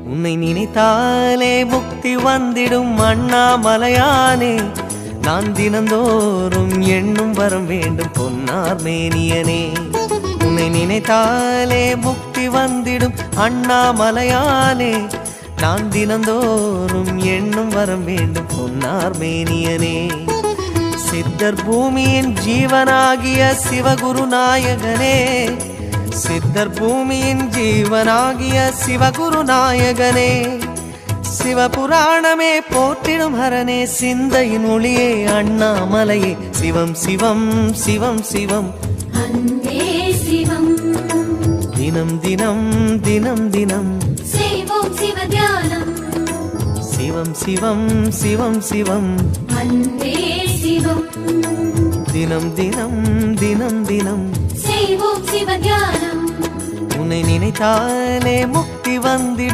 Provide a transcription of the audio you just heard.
உன்னை நினைத்தாலே முக்தி வந்திடும் அண்ணாமலையானே. நான் தினந்தோறும் எண்ணும் வரம் வேண்டும் பொன்னார் மேனியனே. உன்னை நினைத்தாலே முக்தி வந்திடும் அண்ணாமலையானே. நான் தினந்தோறும் எண்ணும் வரம் வேண்டும் பொன்னார் மேனியனே. சித்தர் பூமியின் ஜீவனாகிய சிவகுரு நாயகனே. சித்தர் பூமியின் ஜீவனாகிய சிவகுரு நாயகனே. சிவபுராணமே போற்றிடும் ஹரனே. சிந்தையின் ஒளியே அண்ணாமலையே. சிவம் சிவம் சிவம் சிவம் அன்பே சிவம். தினம் தினம் தினம் தினம் செய்வோம் சிவ தியானம். சிவம் சிவம் சிவம் சிவம் அன்பே சிவம். தினம் தினம் தினம் தினம் செய்வோம் சிவ தியானம். உன்னை நினைத்தாலே முக்தி வந்திடும்.